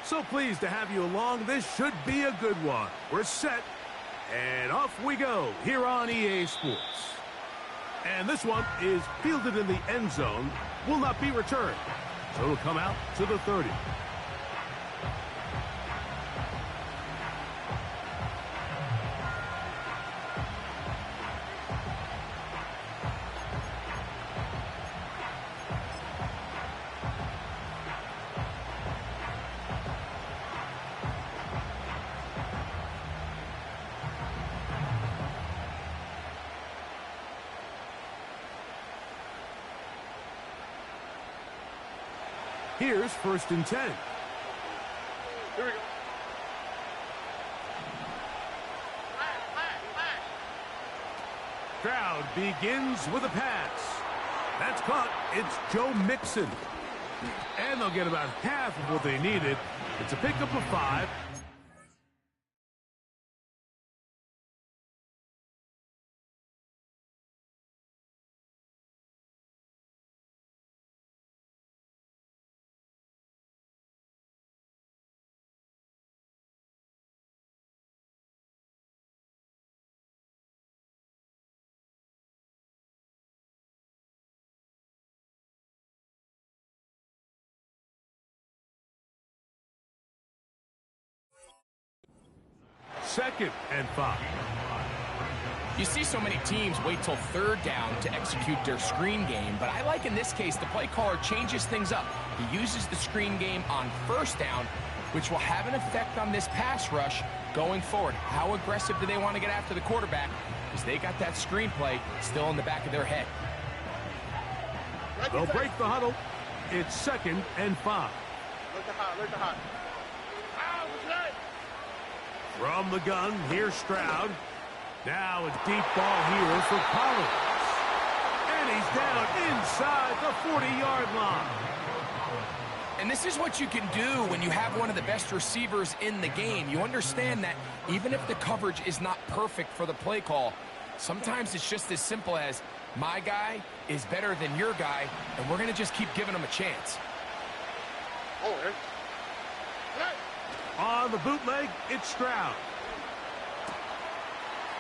So pleased to have you along. This should be a good one. We're set, and off we go here on EA Sports. And this one is fielded in the end zone, will not be returned. So it'll come out to the 30. Here's 1st and 10. Here we go. Crowd begins with a pass. That's caught. It's Joe Mixon. And they'll get about half of what they needed. It's a pickup of 5. Second and 5. You see so many teams wait till 3rd down to execute their screen game, but I like in this case the play caller changes things up. He uses the screen game on 1st down, which will have an effect on this pass rush going forward. How aggressive do they want to get after the quarterback? Because they got that screen play still in the back of their head. They'll break the huddle. It's 2nd and 5. Look at hot. From the gun, here's Stroud. Now a deep ball here for Collins. And he's down inside the 40-yard line. And this is what you can do when you have one of the best receivers in the game. You understand that even if the coverage is not perfect for the play call, sometimes it's just as simple as my guy is better than your guy, and we're going to just keep giving him a chance. Oh, hey. On the bootleg, it's Stroud.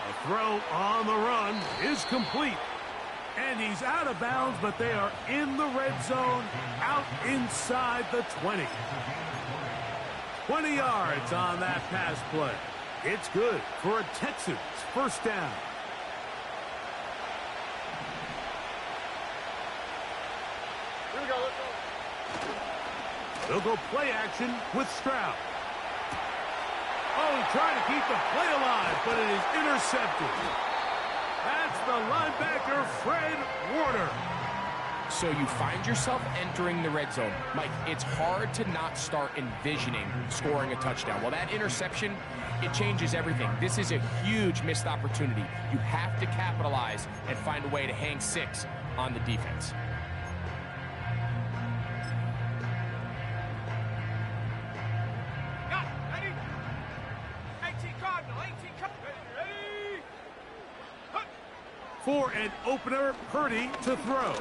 A throw on the run is complete. And he's out of bounds, but they are in the red zone, out inside the 20. 20 yards on that pass play. It's good for a Texans 1st down. Here we go, let's go. They'll go play action with Stroud. Oh, trying to keep the play alive, but it is intercepted. That's the linebacker, Fred Warner. So you find yourself entering the red zone. Mike, it's hard to not start envisioning scoring a touchdown. Well, that interception, it changes everything. This is a huge missed opportunity. You have to capitalize and find a way to hang 6 on the defense. For an opener, Purdy to throw.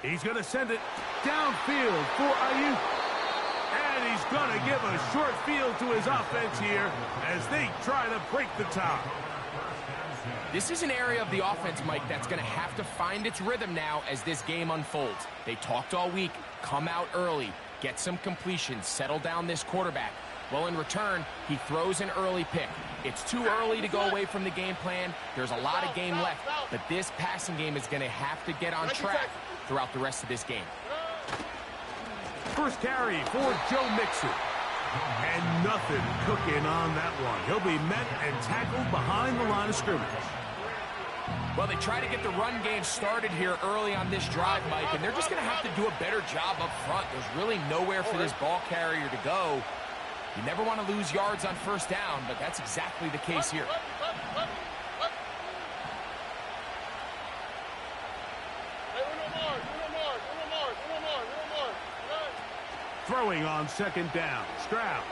He's going to send it downfield for Ayuk. And he's going to give a short field to his offense here as they try to break the top. This is an area of the offense, Mike, that's going to have to find its rhythm now as this game unfolds. They talked all week, come out early, get some completions, settle down this quarterback. Well, in return, he throws an early pick. It's too early to go away from the game plan. There's a lot of game left, but this passing game is going to have to get on track throughout the rest of this game. First carry for Joe Mixon. And nothing cooking on that one. He'll be met and tackled behind the line of scrimmage. Well, they try to get the run game started here early on this drive, Mike, and they're just going to have to do a better job up front. There's really nowhere for this ball carrier to go. You never want to lose yards on 1st down, but that's exactly the case here. Throwing on 2nd down. Stroud.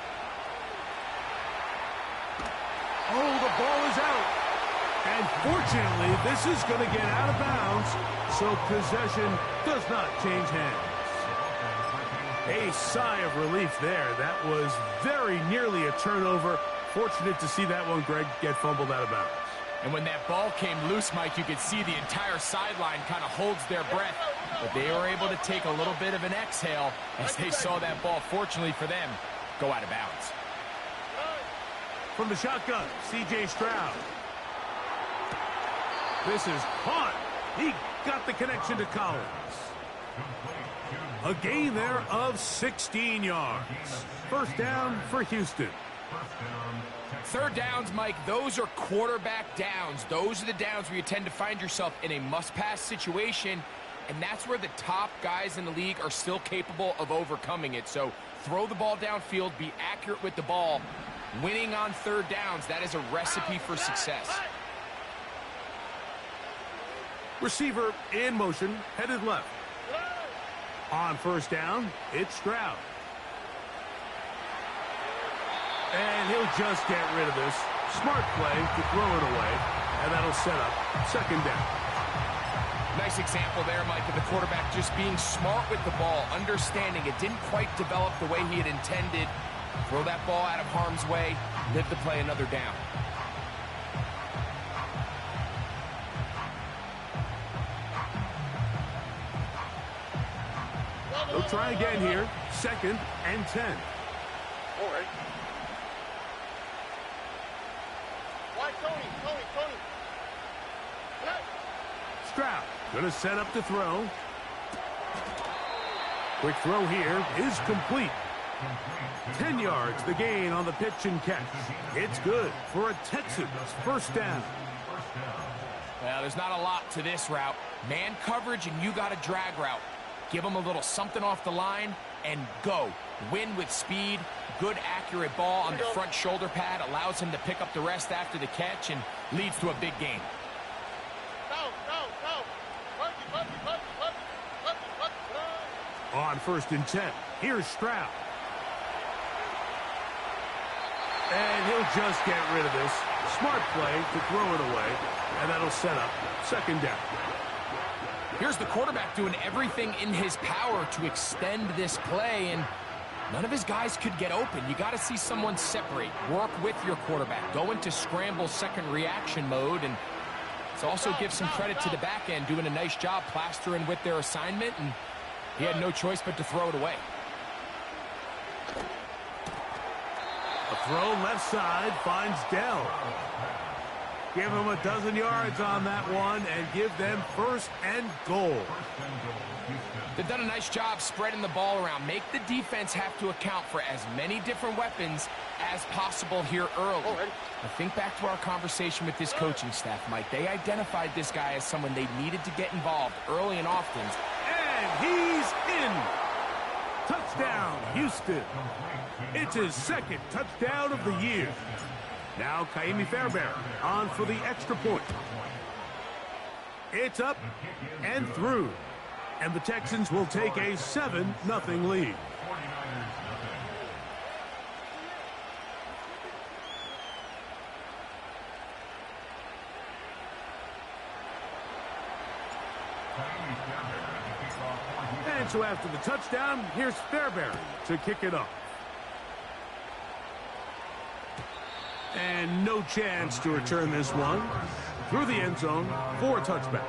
Oh, the ball is out. And fortunately, this is going to get out of bounds, so possession does not change hands. A sigh of relief there. That was very nearly a turnover. Fortunate to see that one, Greg, get fumbled out of bounds. And when that ball came loose, Mike, you could see the entire sideline kind of holds their breath. But they were able to take a little bit of an exhale as they saw that ball, fortunately for them, go out of bounds. From the shotgun, C.J. Stroud. This is caught. He got the connection to Collins. A gain there of 16 yards. First down for Houston. Third downs, Mike, those are quarterback downs. Those are the downs where you tend to find yourself in a must-pass situation, and that's where the top guys in the league are still capable of overcoming it. So throw the ball downfield, be accurate with the ball. Winning on third downs, that is a recipe for success. Receiver in motion, headed left. On first down, it's Stroud. And he'll just get rid of this. Smart play to throw it away, and that'll set up second down. Nice example there, Mike, of the quarterback just being smart with the ball, understanding it didn't quite develop the way he had intended. Throw that ball out of harm's way, live to play another down. They'll try again here. Second and 10. All right. Why, Tony? Stroud going to set up to throw. Quick throw here is complete. 10 yards the gain on the pitch and catch. It's good for a Texans first down. Well, there's not a lot to this route. Man coverage and you got a drag route. Give him a little something off the line and go. Win with speed. Good accurate ball on the front shoulder pad allows him to pick up the rest after the catch and leads to a big gain. On first and 10, here's Stroud. And he'll just get rid of this. Smart play to throw it away, and that'll set up second down. Here's the quarterback doing everything in his power to extend this play, and none of his guys could get open. You got to see someone separate, work with your quarterback, go into scramble second reaction mode, and it's also give some credit to the back end doing a nice job plastering with their assignment, and he had no choice but to throw it away. A throw left side finds Dell. Give him a dozen yards on that one and give them first and goal. They've done a nice job spreading the ball around. Make the defense have to account for as many different weapons as possible here early. I think back to our conversation with this coaching staff, Mike. They identified this guy as someone they needed to get involved early and often. And he's in. Touchdown, Houston. It's his second touchdown of the year. Now Kaimi Fairbairn on for the extra point. It's up and through. And the Texans will take a 7-0 lead. And so after the touchdown, here's Fairbairn to kick it off. And no chance to return this one. Through the end zone for a touchback.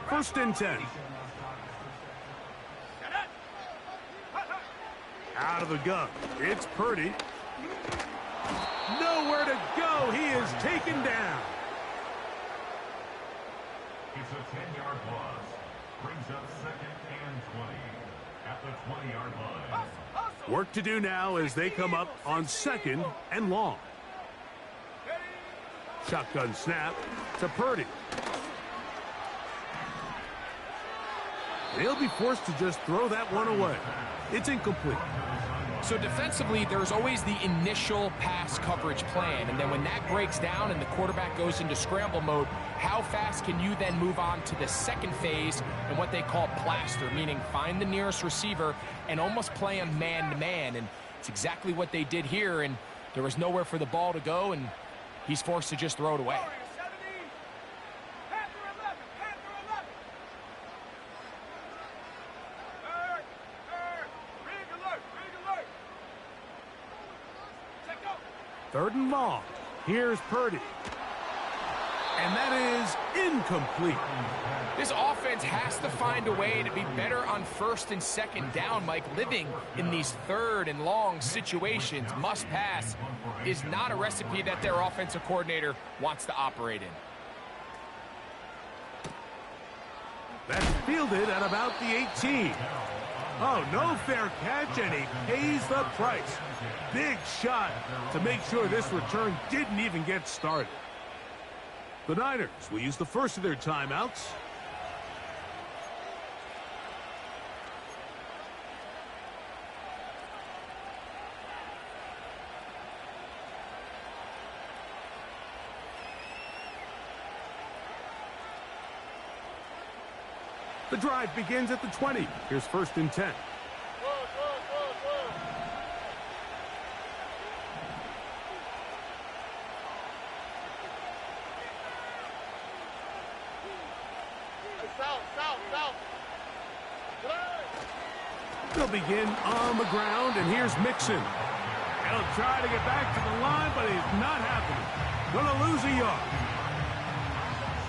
First and 10. Out of the gun. It's Purdy. Nowhere to go. He is taken down. It's a 10-yard loss. Brings up second and 20 at the 20-yard line. Work to do now as they come up on second and long. Shotgun snap to Purdy. They'll be forced to just throw that one away. It's incomplete. So defensively, there's always the initial pass coverage plan, and then when that breaks down and the quarterback goes into scramble mode, how fast can you then move on to the second phase and what they call plaster, meaning find the nearest receiver and almost play him man-to-man, and it's exactly what they did here, and There was nowhere for the ball to go, and he's forced to just throw it away. Third and long. Here's Purdy. And that is incomplete. This offense has to find a way to be better on first and second down, Mike. Living in these third and long situations, must pass, is not a recipe that their offensive coordinator wants to operate in. That's fielded at about the 18. Oh, no fair catch, and he pays the price. Big shot to make sure this return didn't even get started. The Niners will use the first of their timeouts. The drive begins at the 20. Here's first and 10. They'll begin on the ground, and here's Mixon. He'll try to get back to the line, but he's not happening. Gonna lose a yard.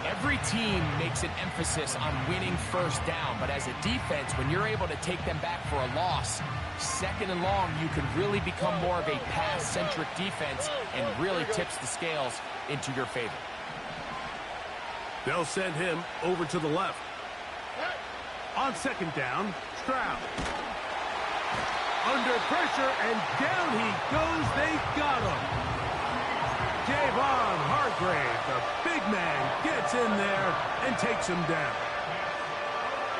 Every team makes an emphasis on winning first down, but as a defense, when you're able to take them back for a loss, second and long, you can really become more of a pass-centric defense and really tips the scales into your favor. They'll send him over to the left. On second down, Stroud. Under pressure, and down he goes. They got him. Javon Hargrave, the big man, gets in there and takes him down.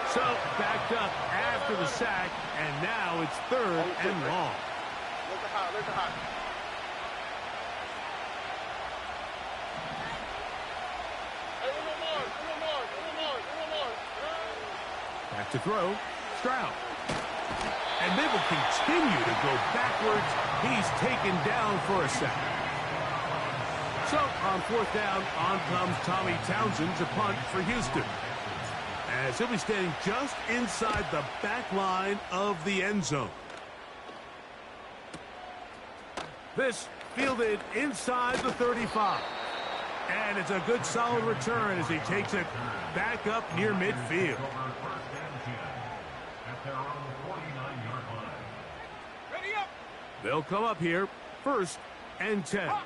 So, backed up after the sack, and now it's third and long. There's a hot. Back to throw, Stroud. And they will continue to go backwards. He's taken down for a sack. So, on fourth down, on comes Tommy Townsend to punt for Houston, as he'll be standing just inside the back line of the end zone. This fielded inside the 35. And it's a good solid return as he takes it back up near midfield. They'll come up here, first and 10. Hawk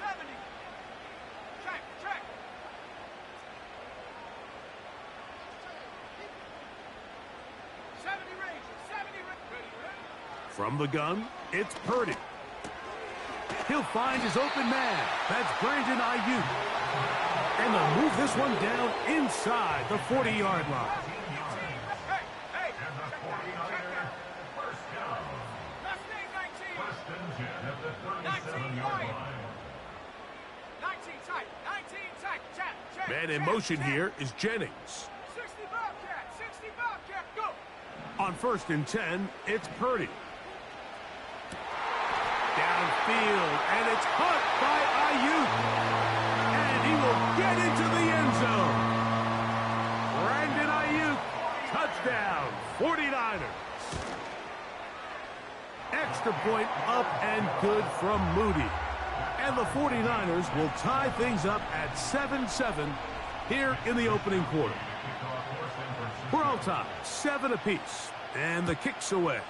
70. Check. From the gun, it's Purdy. He'll find his open man. That's Brandon Ayuk. And they'll move this one down inside the 40-yard line. Man in motion here is Jennings. 60 Bobcat, go! On first and 10, it's Purdy. Downfield, and it's caught by Ayuk. And he will get into the end zone. Brandon Ayuk, touchdown, 49ers. Extra point up and good from Moody. And the 49ers will tie things up at 7-7 here in the opening quarter. We're all tied, 7 apiece, and the kick's away.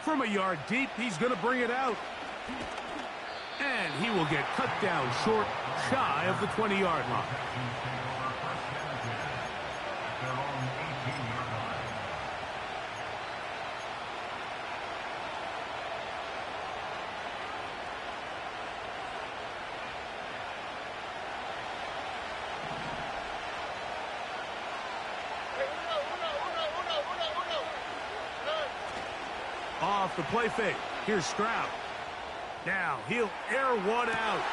From a yard deep, he's going to bring it out. And he will get cut down short, shy of the 20-yard line. Off the play fake. Here's Stroud. Now he'll air one out.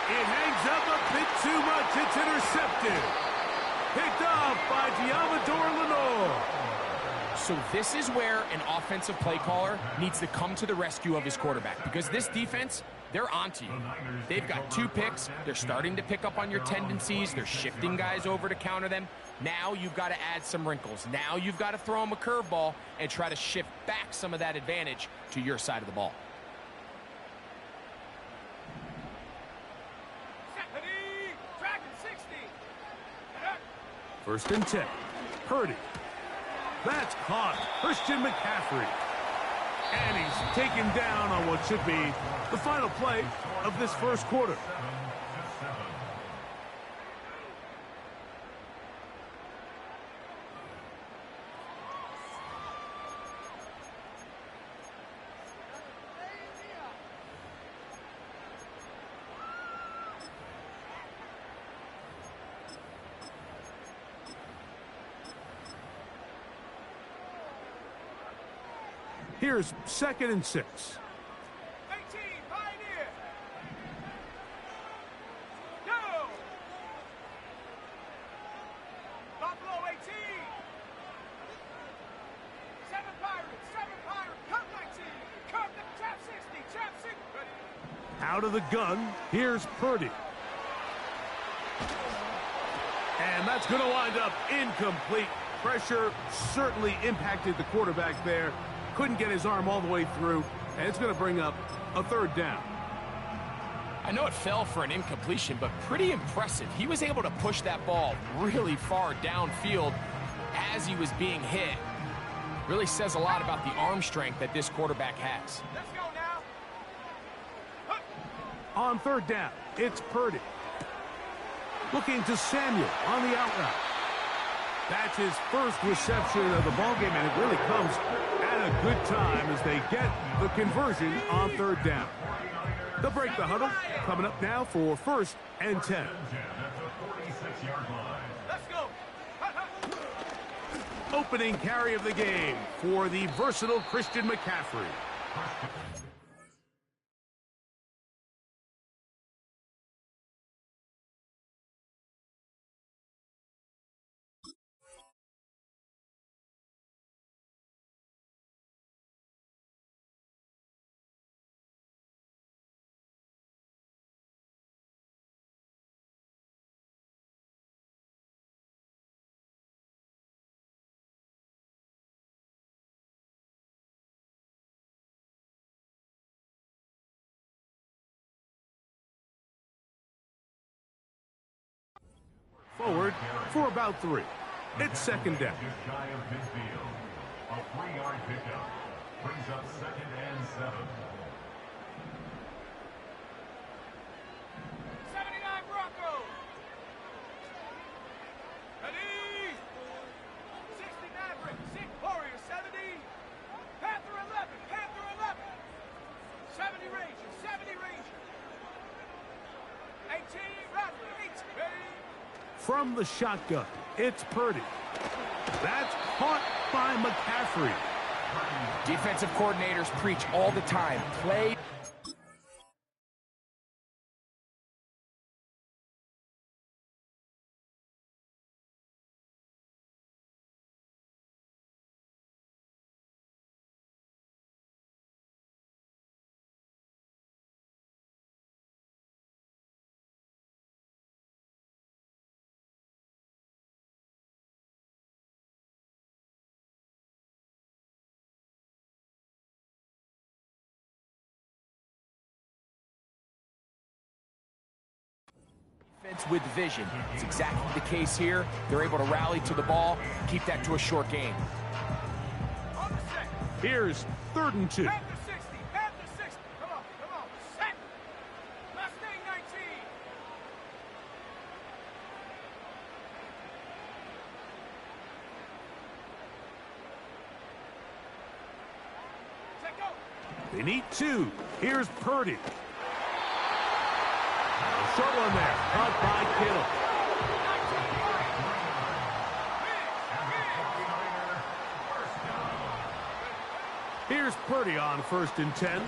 It hangs up a bit too much. It's intercepted. Picked off by Diamador Lenore. So this is where an offensive play caller needs to come to the rescue of his quarterback, because this defense, they're onto you. They've got 2 picks. They're starting to pick up on your tendencies. They're shifting guys over to counter them. Now you've got to add some wrinkles. Now you've got to throw them a curveball and try to shift back some of that advantage to your side of the ball. First and 10. Purdy. That's caught. Christian McCaffrey. And he's taken down on what should be the final play of this first quarter. Here's 2nd and 6. 18, Pioneer. Go. Buffalo 18. 7 Pirates, 7 Pirates. Cut 19. Cut the trap 60, trap 60. Out of the gun, here's Purdy. And that's going to wind up incomplete. Pressure certainly impacted the quarterback there. Couldn't get his arm all the way through, and it's going to bring up a 3rd down. I know it fell for an incompletion, but pretty impressive. He was able to push that ball really far downfield as he was being hit. Really says a lot about the arm strength that this quarterback has. Let's go now. On 3rd down, it's Purdy. Looking to Samuel on the out route. That's his first reception of the ballgame, and it really comes at a good time as they get the conversion on 3rd down. They'll break the huddle. Coming up now for 1st and 10. Let's go. Opening carry of the game for the versatile Christian McCaffrey. Forward for about 3. It's 2nd down. A 3-yard pickup brings up 2nd and 7. 79 Broncos. Ready. 60 Maverick. 6 Warriors. 70. Panther 11. Panther 11. 70 Rangers. 70 Rangers. 18 Rattler. 18. Ready. From the shotgun, it's Purdy. That's caught by McCaffrey. Defensive coordinators preach all the time. Play. With vision. It's exactly the case here. They're able to rally to the ball, keep that to a short game. On the set. Here's 3rd and 2. Panther 60. Panther 60. Come on. Come on. Set. Mustang 19. Set go. They need 2. Here's Purdy. Short one there, caught by Kittle. Here's Purdy on 1st and 10.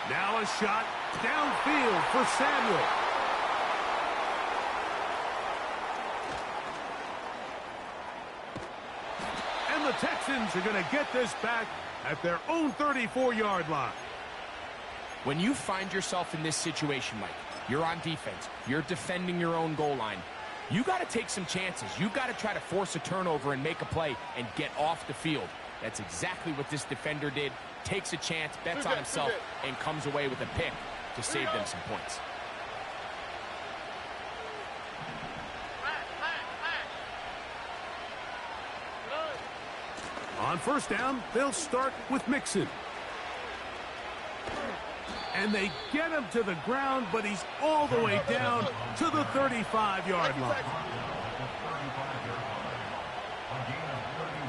Now a shot downfield for Samuel. the Texans are going to get this back at their own 34-yard line. When you find yourself in this situation, Mike, you're on defense, you're defending your own goal line, you got to take some chances. You got to try to force a turnover and make a play and get off the field. That's exactly what this defender did. Takes a chance, bets on himself, and comes away with a pick to save them some points. On first down, they'll start with Mixon. And they get him to the ground, but he's all the way down to the 35-yard line.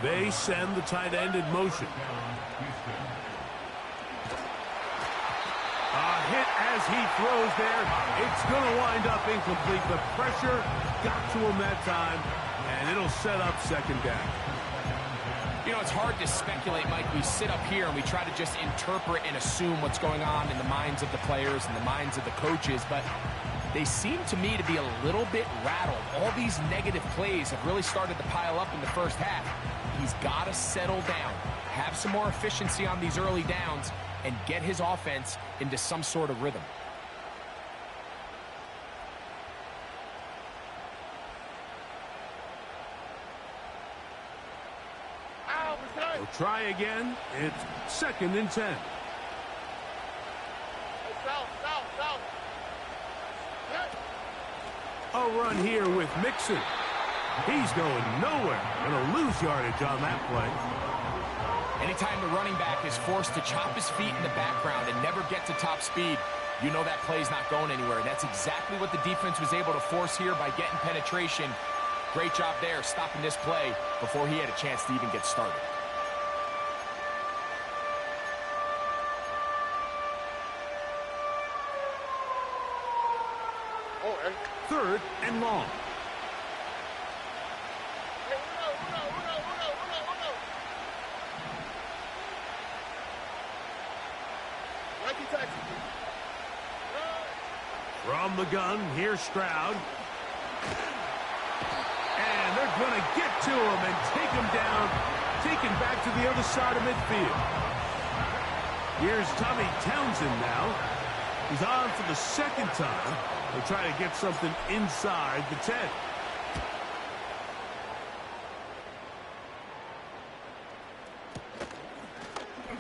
They send the tight end in motion. A hit as he throws there. It's going to wind up incomplete. The pressure got to him that time, and it'll set up second down. You know, it's hard to speculate, Mike. We sit up here and we try to just interpret and assume what's going on in the minds of the players and the minds of the coaches, but they seem to me to be a little bit rattled. All these negative plays have really started to pile up in the first half. He's got to settle down, have some more efficiency on these early downs, and get his offense into some sort of rhythm. We'll try again. It's second and 10. A run here with Mixon. He's going nowhere. Going to lose yardage on that play. Anytime the running back is forced to chop his feet in the background and never get to top speed, you know that play's not going anywhere. That's exactly what the defense was able to force here by getting penetration. Great job there, stopping this play before he had a chance to even get started. Third and long. From the gun, here's Stroud. And they're going to get to him and take him down, take him back to the other side of midfield. Here's Tommy Townsend now. He's on for the second time. They'll try to get something inside the 10.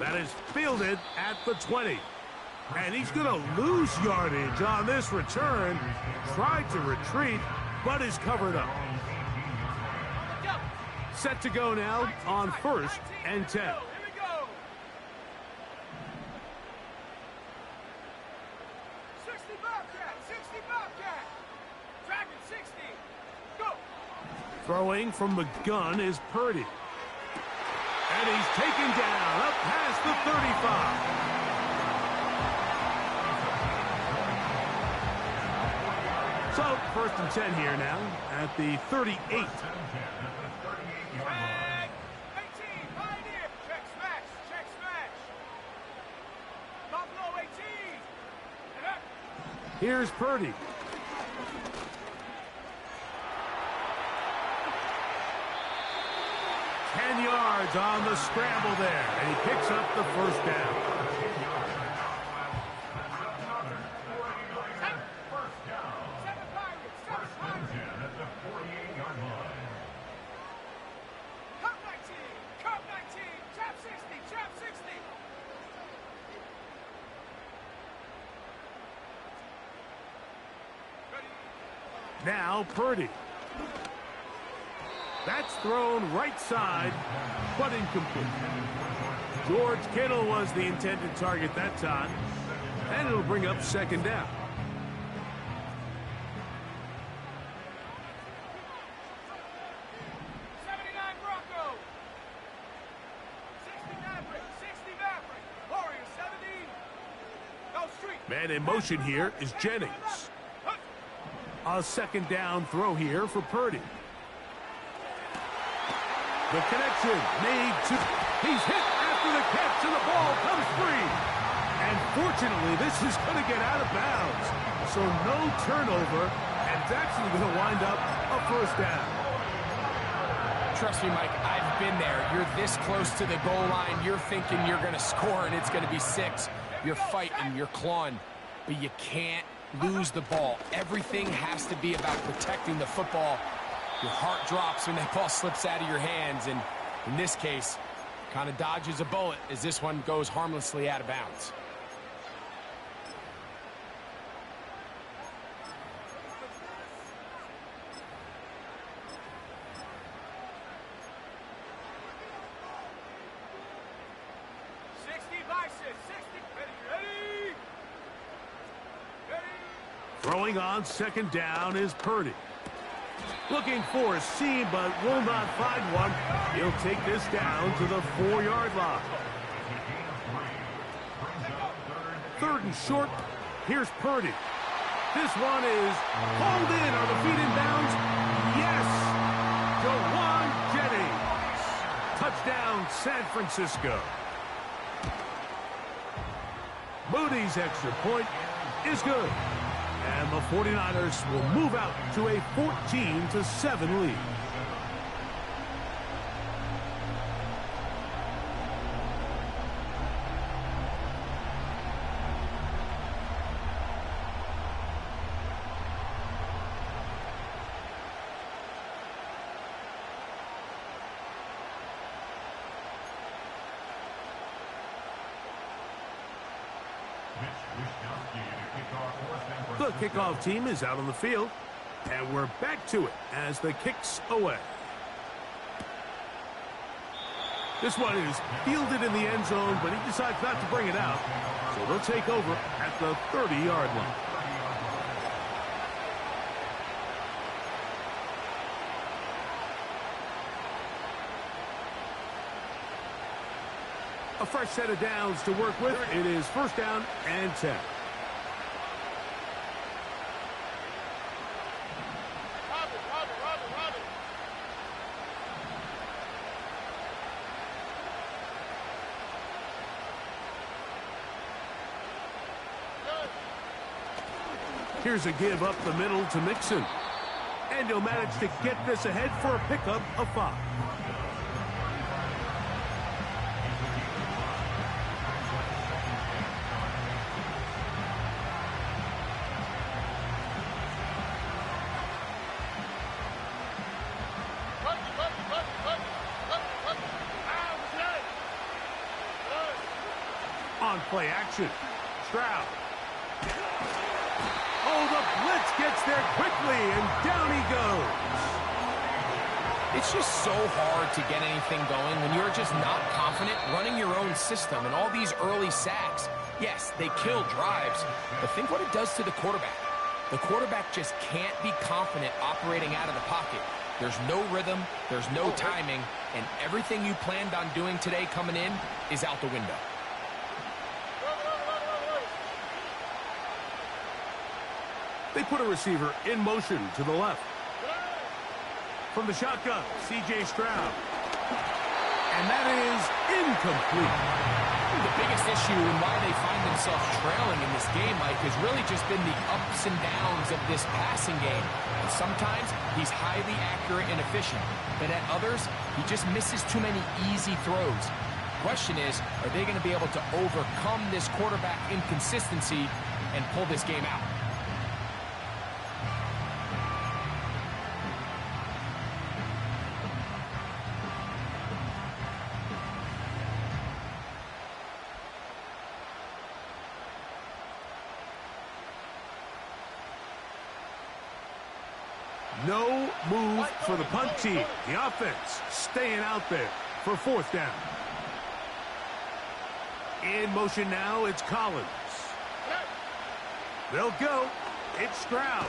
That is fielded at the 20. And he's going to lose yardage on this return. Tried to retreat, but is covered up. Set to go now on first and 10. 60 Bobcat, 60 Bobcat. Dragon 60. Go. Throwing from the gun is Purdy. And he's taken down up past the 35. So, first and 10 here now at the 38. Flag 18, Pioneer. Check smash, check smash. Buffalo 18. And up. Here's Purdy. Yards on the scramble there, and he picks up the first down. Cup 19, Cup 19, trap 60, trap 60. Now Purdy. That's thrown right side, but incomplete. George Kittle was the intended target that time, and it'll bring up second down. Bronco. 60 Maverick, 60 Maverick. Warrior 70. Go street. Man in motion here is Jennings. A second down throw here for Purdy. The connection made to... He's hit after the catch, and the ball comes free. And fortunately, this is going to get out of bounds. So no turnover, and it's actually going to wind up a first down. trust me, Mike, I've been there. You're this close to the goal line. You're thinking you're going to score and it's going to be 6. You're fighting, you're clawing, but you can't lose the ball. Everything has to be about protecting the football. Your heart drops when that ball slips out of your hands, and in this case, kind of dodges a bullet as this one goes harmlessly out of bounds. Throwing on second down is Purdy. Looking for a seam, but will not find one. He'll take this down to the 4-yard line. 3rd and short. Here's Purdy. This one is hauled in. Are the feet in bounds? Yes. Jawan Jennings. Touchdown, San Francisco. Moody's extra point is good. And the 49ers will move out to a 14-7 lead. The kickoff team is out on the field, and we're back to it as the kick's away. This one is fielded in the end zone, but he decides not to bring it out, so they'll take over at the 30-yard line. A fresh set of downs to work with. It is 1st down and 10. Here's a give up the middle to Mixon. And he'll manage to get this ahead for a pickup of 5. On play action, Stroud. Oh, the blitz gets there quickly, and down he goes. It's just so hard to get anything going when you're just not confident running your own system and all these early sacks. Yes, they kill drives, but think what it does to the quarterback. The quarterback just can't be confident operating out of the pocket. There's no rhythm, there's no timing, and everything you planned on doing today coming in is out the window. They put a receiver in motion to the left. From the shotgun, C.J. Stroud. And that is incomplete. The biggest issue and why they find themselves trailing in this game, Mike, has really just been the ups and downs of this passing game. And sometimes he's highly accurate and efficient, but at others, he just misses too many easy throws. Question is, are they going to be able to overcome this quarterback inconsistency and pull this game out? No move for the punt team. The offense staying out there for 4th down. In motion now, it's Collins. They'll go. It's Stroud.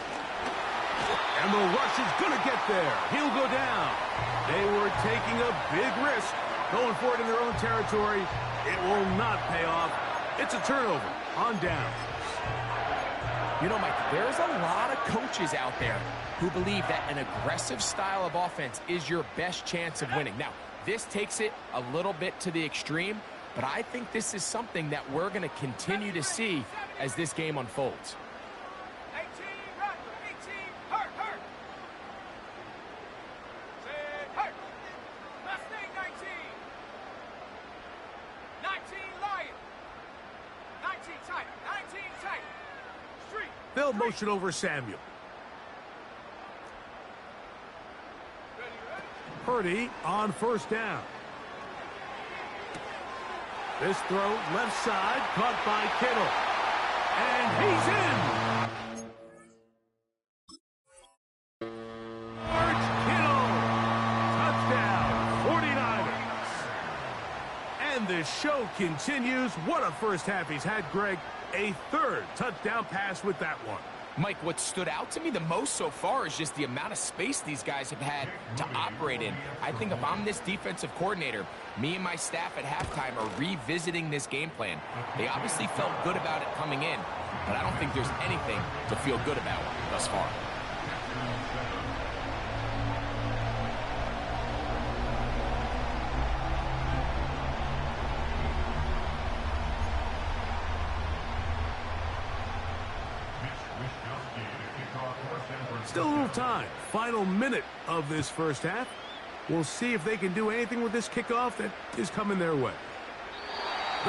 And the rush is going to get there. He'll go down. They were taking a big risk, going for it in their own territory. It will not pay off. It's a turnover on downs. You know, Mike, there's a lot of coaches out there who believe that an aggressive style of offense is your best chance of winning. Now, this takes it a little bit to the extreme, but I think this is something that we're going to continue to see as this game unfolds. 18, run. 18, hurt. Hurt. they'll motion over Samuel. Purdy on first down. This throw left side caught by Kittle. And he's in. George Kittle. Touchdown, 49ers. And the show continues. What a first half he's had, Greg. A third touchdown pass with that one. Mike, what stood out to me the most so far is just the amount of space these guys have had to operate in. I think if I'm this defensive coordinator, me and my staff at halftime are revisiting this game plan. They obviously felt good about it coming in, but I don't think there's anything to feel good about thus far. Still a little time. Final minute of this first half. We'll see if they can do anything with this kickoff that is coming their way.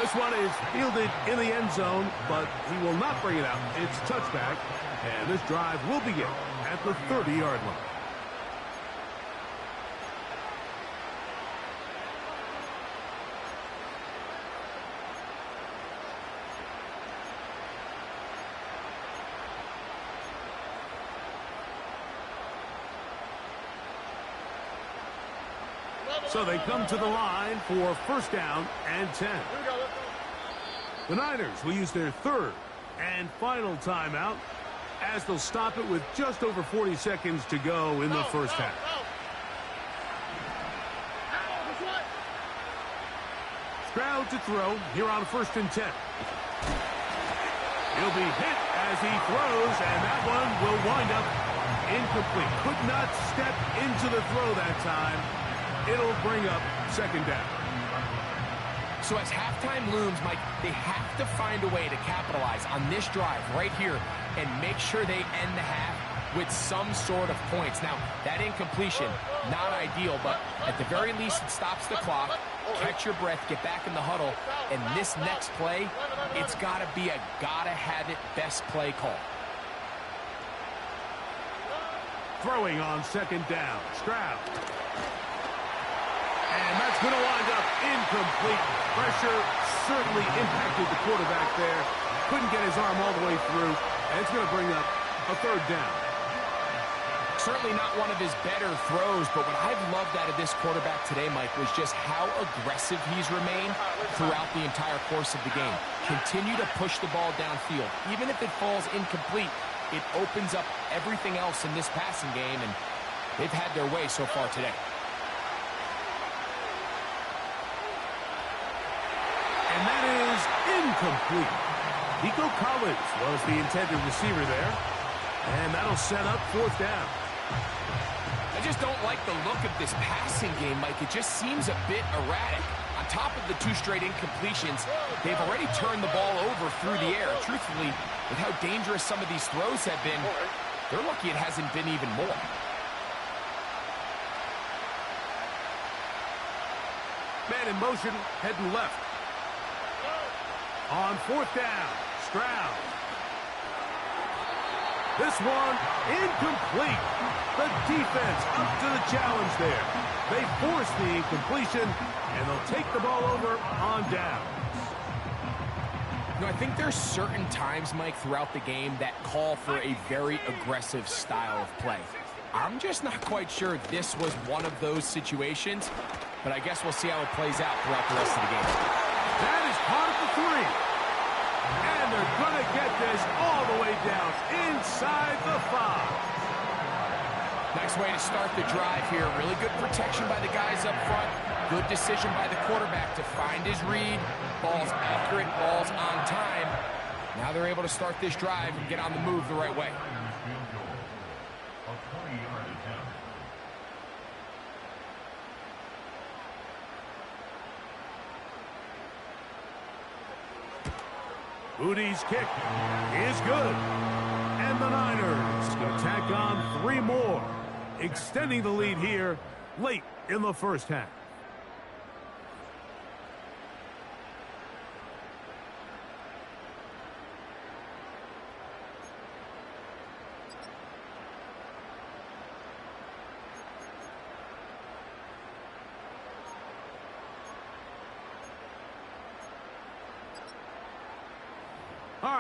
This one is fielded in the end zone, but he will not bring it out. It's touchback, and this drive will begin at the 30-yard line. So they come to the line for first down and 10. The Niners will use their third and final timeout as they'll stop it with just over 40 seconds to go in the first half. Stroud to throw here on first and 10. He'll be hit as he throws, and that one will wind up incomplete. Could not step into the throw that time. It'll bring up second down. So as halftime looms, Mike, they have to find a way to capitalize on this drive right here and make sure they end the half with some sort of points. Now, that incompletion, not ideal, but at the very least it stops the clock. Catch your breath, get back in the huddle, and this next play, it's got to be a gotta-have-it best play call. Throwing on second down, Stroud. And that's going to wind up incomplete. Pressure certainly impacted the quarterback there. Couldn't get his arm all the way through. And it's going to bring up a third down. Certainly not one of his better throws, but what I've loved out of this quarterback today, Mike, was just how aggressive he's remained throughout the entire course of the game. Continue to push the ball downfield. Even if it falls incomplete, it opens up everything else in this passing game, and they've had their way so far today. And that is incomplete. Nico Collins was the intended receiver there. And that'll set up fourth down. I just don't like the look of this passing game, Mike. It just seems a bit erratic. On top of the two straight incompletions, they've already turned the ball over through the air. Truthfully, with how dangerous some of these throws have been, they're lucky it hasn't been even more. Man in motion, heading left. On fourth down, Stroud. This one incomplete. The defense up to the challenge there. They force the incompletion, and they'll take the ball over on downs. You know, I think there's certain times, Mike, throughout the game that call for a very aggressive style of play. I'm just not quite sure if this was one of those situations, but I guess we'll see how it plays out throughout the rest of the game. That is part of the three. And they're going to get this all the way down inside the 5. Nice way to start the drive here. Really good protection by the guys up front. Good decision by the quarterback to find his read. Ball's accurate, ball's on time. Now they're able to start this drive and get on the move the right way. Moody's kick is good. And the Niners going to tack on 3 more, extending the lead here late in the first half.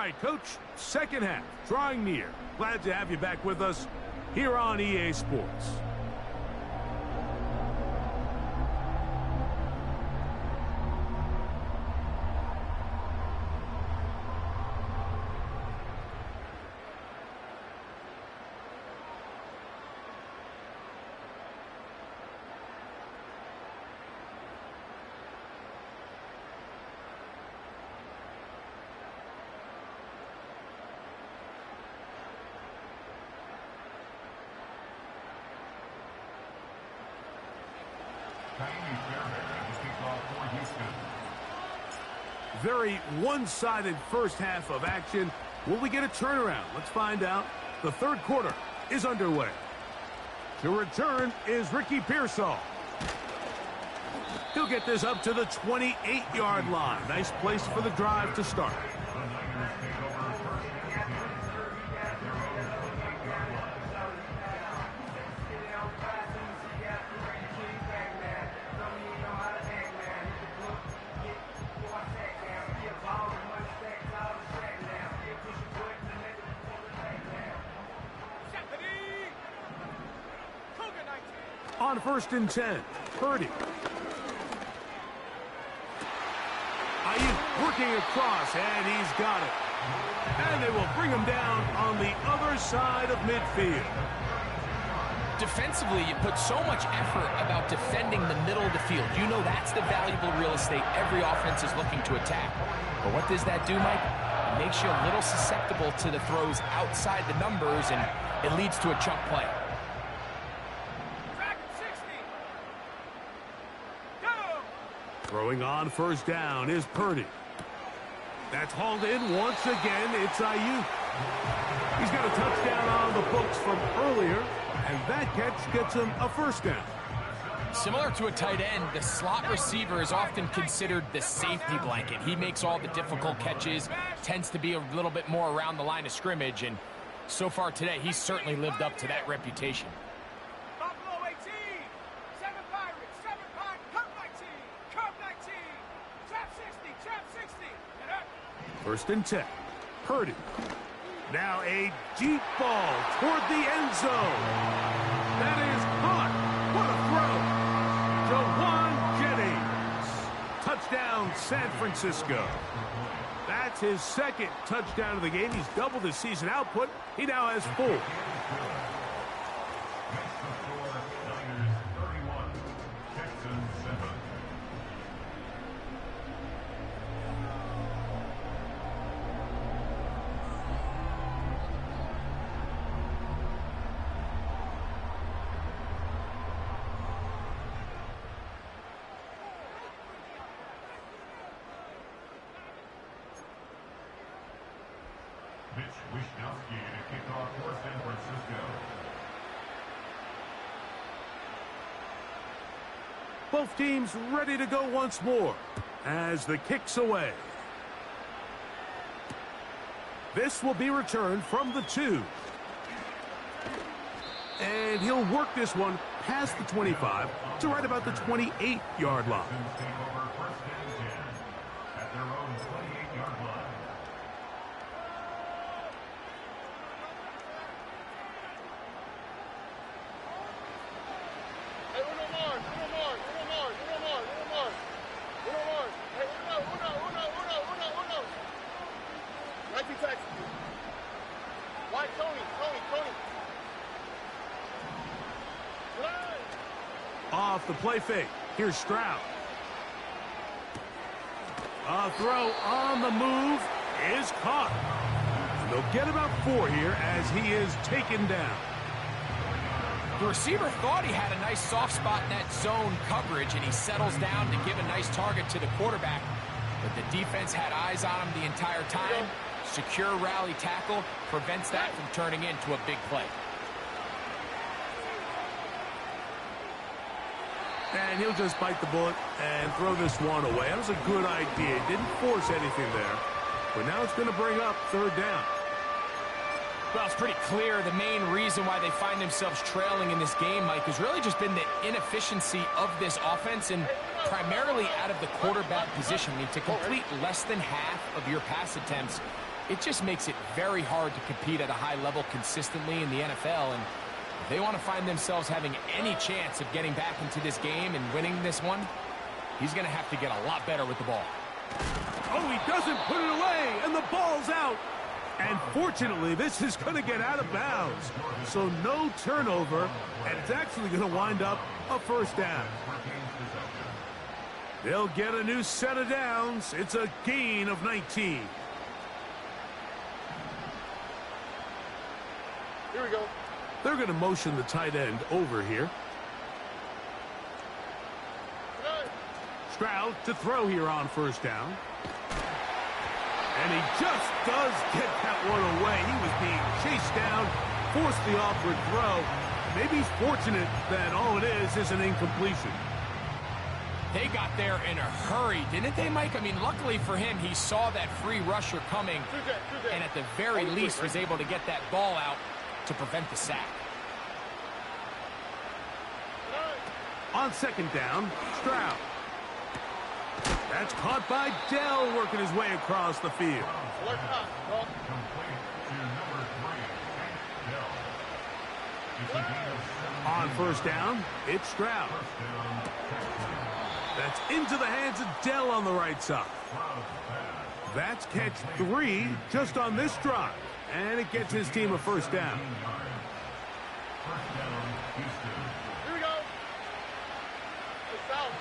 right, Coach, second half, drawing near. Glad to have you back with us here on EA Sports. Very one-sided first half of action. Will we get a turnaround? Let's find out. The third quarter is underway. To return is Ricky Pearsall. He'll get this up to the 28-yard line. Nice place for the drive to start. On 1st and 10, Purdy. Ayuk working across, and he's got it. And they will bring him down on the other side of midfield. Defensively, you put so much effort about defending the middle of the field. You know that's the valuable real estate every offense is looking to attack. But what does that do, Mike? It makes you a little susceptible to the throws outside the numbers, and it leads to a chunk play. Throwing on 1st down is Purdy. That's hauled in once again. It's Ayuk. He's got a touchdown on the books from earlier, and that catch gets him a 1st down. Similar to a tight end, the slot receiver is often considered the safety blanket. He makes all the difficult catches, tends to be a little bit more around the line of scrimmage, and so far today, he's certainly lived up to that reputation. Buffalo 18, 7 Pirates, 7 Pirates, Curve 19, Curve 19, Trap 60, Trap 60, and up. 1st and 10, Purdy. Now a deep ball toward the end zone. That is caught. What a throw. Jawan Jennings. Touchdown, San Francisco. That's his 2nd touchdown of the game. He's doubled his season output. He now has 4. Niners 31, Texans 7. Mitch Wishnowsky to kick off for San Francisco. Both teams ready to go once more as the kick's away. This will be returned from the 2. And he'll work this one past the 25 to right about the 28-yard line. Texans take over 1st and 10 at their own 28-yard line. Off the play fake. Here's Stroud. A throw on the move is caught. And they'll get about 4 here as he is taken down. The receiver thought he had a nice soft spot in that zone coverage, and he settles down to give a nice target to the quarterback. But the defense had eyes on him the entire time. Secure rally tackle prevents that from turning into a big play. And he'll just bite the bullet and throw this one away. That was a good idea. Didn't force anything there. But now it's going to bring up 3rd down. Well, it's pretty clear the main reason why they find themselves trailing in this game, Mike, has really just been the inefficiency of this offense and primarily out of the quarterback position. I mean, to complete less than half of your pass attempts, It just makes it very hard to compete at a high level consistently in the NFL, and if they want to find themselves having any chance of getting back into this game and winning this one, he's going to have to get a lot better with the ball. Oh, he doesn't put it away, and the ball's out. And fortunately, this is going to get out of bounds. So no turnover, and it's actually going to wind up a first down. They'll get a new set of downs. It's a gain of 19. Here we go. They're going to motion the tight end over here. Stroud to throw here on first down. And he just does get that one away. He was being chased down, forced the awkward throw. Maybe he's fortunate that all it is an incompletion. They got there in a hurry, didn't they, Mike? I mean, luckily for him, he saw that free rusher coming, and at the very least was able to get that ball out to prevent the sack. On second down, Stroud. That's caught by Dell, working his way across the field. On first down, it's Stroud. That's into the hands of Dell on the right side. That's catch 3 just on this drive, and it gets his team a first down. Here we go. South.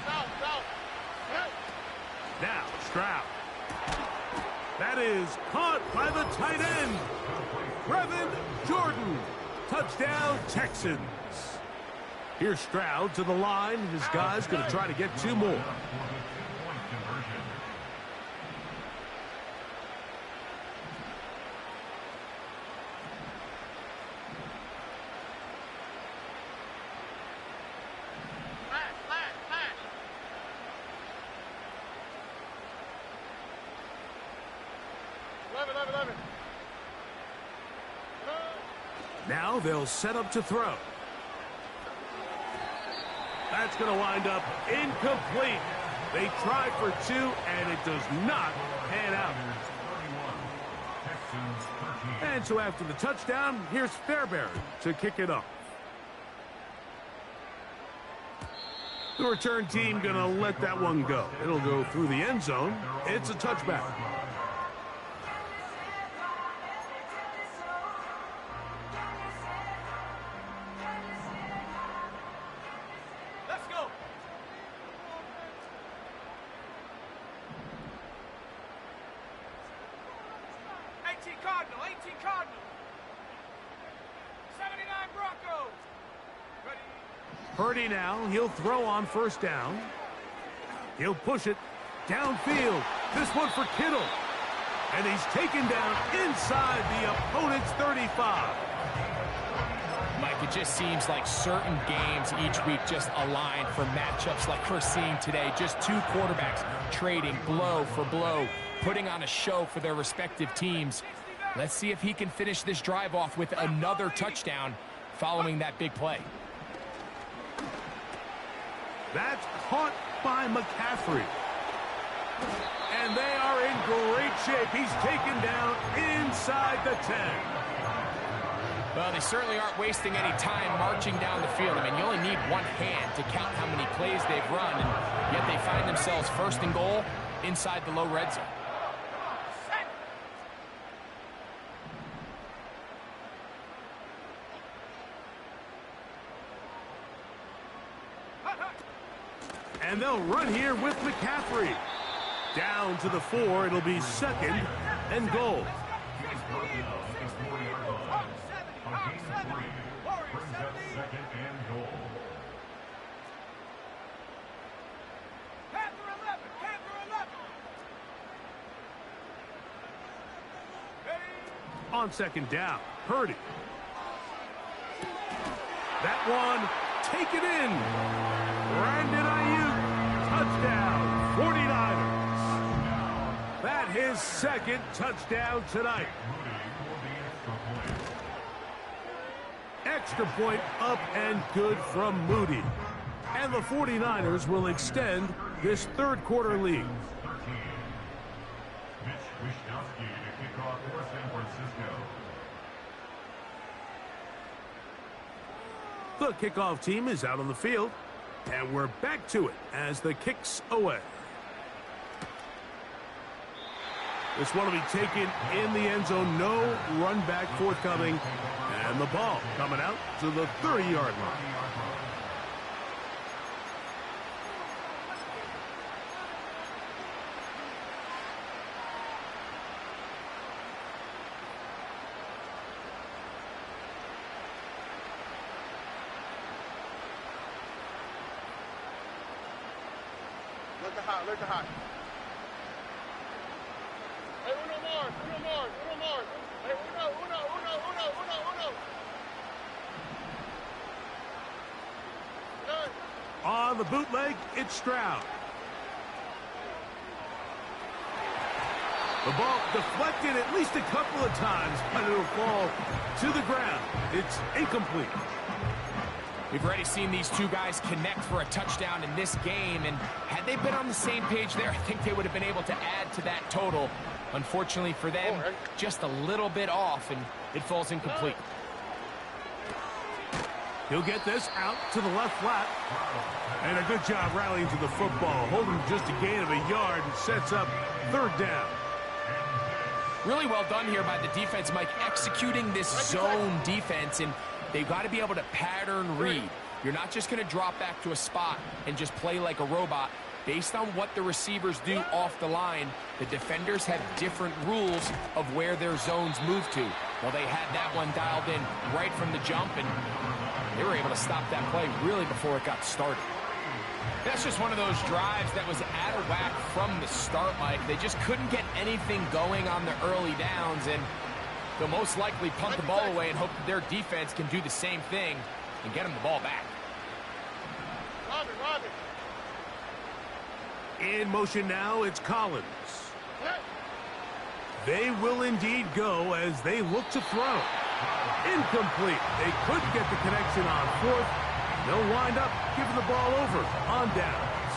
Now, Stroud. That is caught by the tight end. Brevin Jordan. Touchdown, Texans. Here's Stroud to the line. His guy's going to try to get 2 more. Now they'll set up to throw. That's going to wind up incomplete. They try for 2, and it does not pan out. And so after the touchdown, here's Fairbairn to kick it off. The return team going to let that one go. It'll go through the end zone. It's a touchback. Cardinal. 79 Broncos. Ready. Purdy now, he'll throw on first down. He'll push it downfield. This one for Kittle. And he's taken down inside the opponent's 35. Mike, it just seems like certain games each week just align for matchups like we're seeing today. Just 2 quarterbacks trading blow for blow, putting on a show for their respective teams. Let's see if he can finish this drive off with another touchdown following that big play. That's caught by McCaffrey. And they are in great shape. He's taken down inside the 10. Well, they certainly aren't wasting any time marching down the field. I mean, you only need one hand to count how many plays they've run, and yet they find themselves first and goal inside the low red zone. And they'll run here with McCaffrey. Down to the 4. It'll be second and goal. On second down, Purdy. That one, take it in. Brandon Ayuk, touchdown, 49ers. That his second touchdown tonight. Extra point up and good from Moody. And the 49ers will extend this third quarter lead. Wisnowski to kick off for San Francisco. The kickoff team is out on the field, and we're back to it as the kick's away. This one will be taken in the end zone. No run back forthcoming, and the ball coming out to the 30-yard line. Look at hot. Hey, uno more. Hey, uno. Done. On the bootleg, it's Stroud. The ball deflected at least a couple of times, but it'll fall to the ground. It's incomplete. We've already seen these two guys connect for a touchdown in this game, and had they been on the same page there, I think they would have been able to add to that total. Unfortunately for them, just a little bit off, and it falls incomplete. He'll get this out to the left flat. And a good job rallying to the football, holding just a gain of a yard and sets up third down. Really well done here by the defense, Mike, executing this zone defense, and they've got to be able to pattern read. You're not just going to drop back to a spot and just play like a robot. Based on what the receivers do off the line, the defenders have different rules of where their zones move to. Well, they had that one dialed in right from the jump, and they were able to stop that play really before it got started. That's just one of those drives that was out of whack from the start, Mike. They just couldn't get anything going on the early downs, and they'll most likely punt the ball away and hope that their defense can do the same thing and get them the ball back. Robin. In motion now, it's Collins. They will indeed go as they look to throw. Incomplete. They couldn't get the connection on fourth. They'll wind up giving the ball over on downs.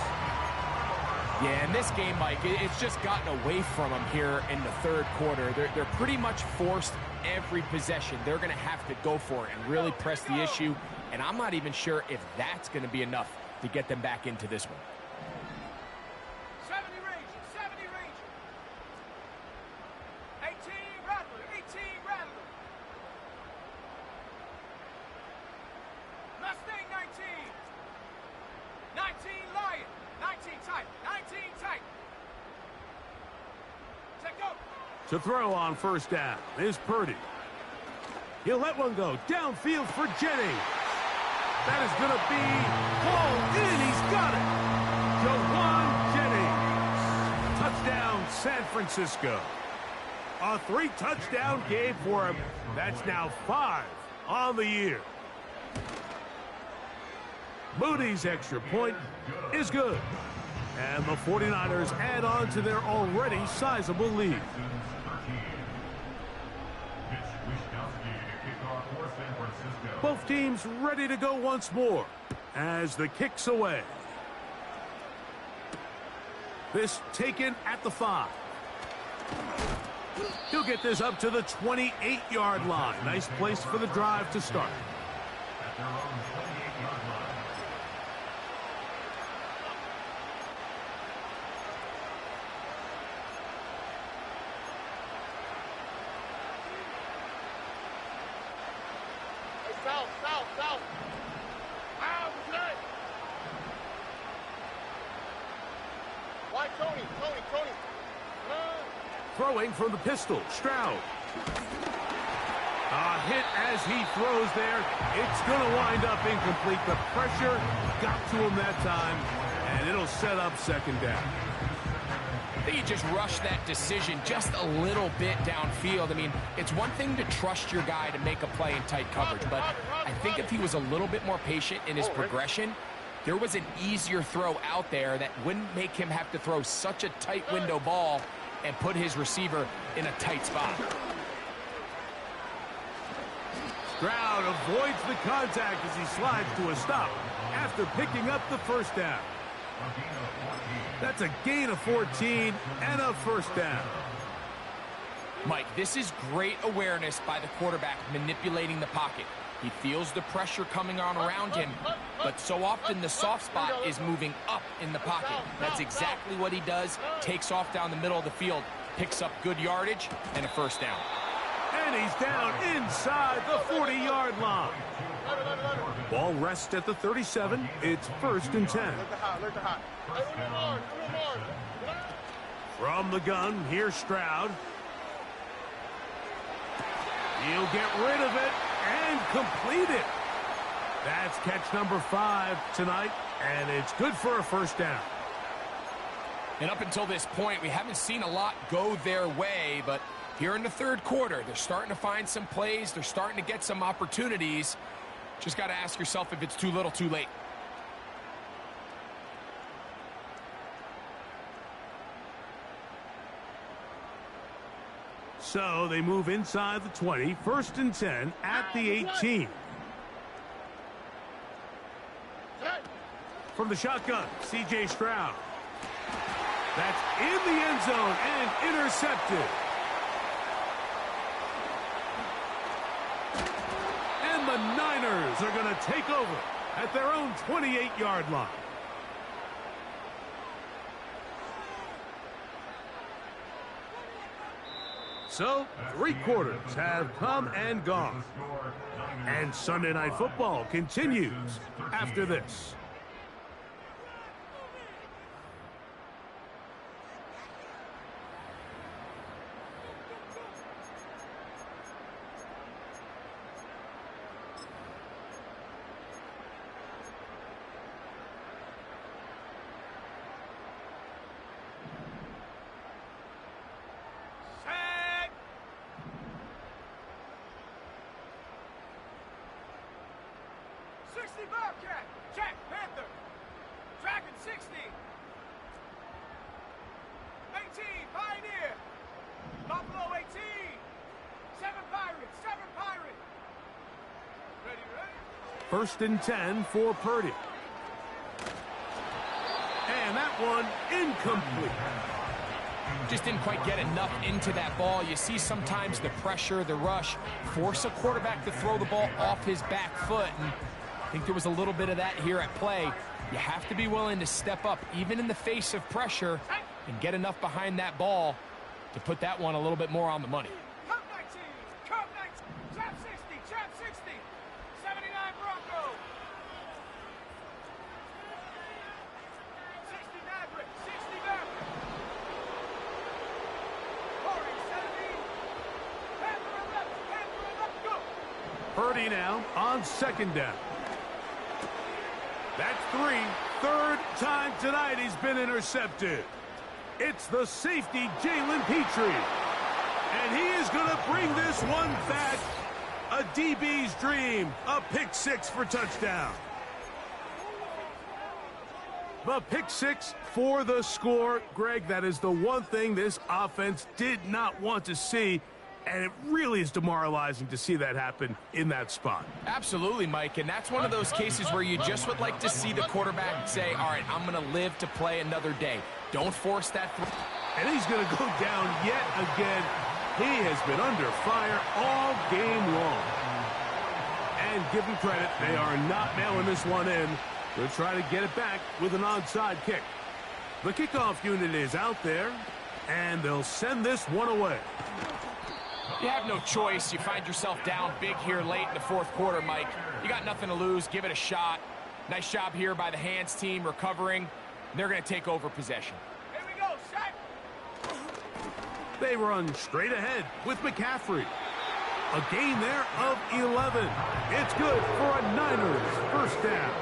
Yeah, in this game, Mike, it's just gotten away from them here in the third quarter. They're pretty much forced every possession. They're going to have to go for it and really press the issue, and I'm not even sure if that's going to be enough to get them back into this one. 70 Ranger. 18 Rattler. Mustang 19. 19 Lion. 19 tight. Set go. To throw on first down is Purdy. He'll let one go downfield for Jennings. That is going to be hauled in. He's got it. Jawan Jennings. Touchdown, San Francisco. A 3-touchdown game for him. That's now 5 on the year. Moody's extra point is good. And the 49ers add on to their already sizable lead. Both teams ready to go once more as the kick's away. This taken at the 5. He'll get this up to the 28-yard line. Nice place for the drive to start. At their own 28-yard line. South. Out. Why, Tony. Throwing from the pistol, Stroud. A hit as he throws there. It's going to wind up incomplete. The pressure got to him that time, and it'll set up second down. I think he just rushed that decision just a little bit downfield. I mean, it's one thing to trust your guy to make a play in tight coverage, but I think if he was a little bit more patient in his progression, there was an easier throw out there that wouldn't make him have to throw such a tight window ball and put his receiver in a tight spot. Stroud avoids the contact as he slides to a stop after picking up the first down. That's a gain of 14 and a first down. Mike, this is great awareness by the quarterback manipulating the pocket. He feels the pressure coming on around him, but so often the soft spot is moving up in the pocket. That's exactly what he does. Takes off down the middle of the field, picks up good yardage, and a first down. And he's down inside the 40-yard line. Ball rests at the 37. It's 1st and 10. From the gun, here's Stroud. He'll get rid of it and complete it. That's catch number 5 tonight, and it's good for a first down. And up until this point, we haven't seen a lot go their way, but here in the third quarter, they're starting to find some plays. They're starting to get some opportunities. Just got to ask yourself if it's too little, too late. So they move inside the 20, 1st and 10 at the 18. From the shotgun, C.J. Stroud. That's in the end zone and intercepted. And the Niners are going to take over at their own 28-yard line. So, 3 quarters have come and gone. And Sunday Night Football continues after this. Bobcat, Jack Panther, Dragon 60, 18 Pioneer, Buffalo 18, 7 Pirates, 7 Pirate. Ready? 1st and 10 for Purdy. And that one incomplete. Just didn't quite get enough into that ball. You see sometimes the pressure, the rush, force a quarterback to throw the ball off his back foot. And I think there was a little bit of that here at play. You have to be willing to step up, even in the face of pressure, and get enough behind that ball to put that one a little bit more on the money. Curb 19, Curb 19, Trap 60, Trap 60, 79 Bronco, 60 Maverick, 60 Maverick, 40, 70, Panther 11, go. Purdy now on 2nd down. That's 3. 3rd time tonight he's been intercepted. It's the safety, Jalen Petrie. And he is going to bring this one back. A DB's dream. A pick 6 for touchdown. The pick 6 for the score. Greg, that is the one thing this offense did not want to see. And it really is demoralizing to see that happen in that spot. Absolutely, Mike, and that's one of those cases where you just would like to see the quarterback say, all right, I'm going to live to play another day. Don't force that. And he's going to go down yet again. He has been under fire all game long. And give him credit, they are not nailing this one in. They'll try to get it back with an onside kick. The kickoff unit is out there, and they'll send this one away. You have no choice. You find yourself down big here late in the 4th quarter, Mike. You got nothing to lose. Give it a shot. Nice job here by the Hands team recovering. They're going to take over possession. Here we go, Shaq. They run straight ahead with McCaffrey. A gain there of 11. It's good for a Niners first down.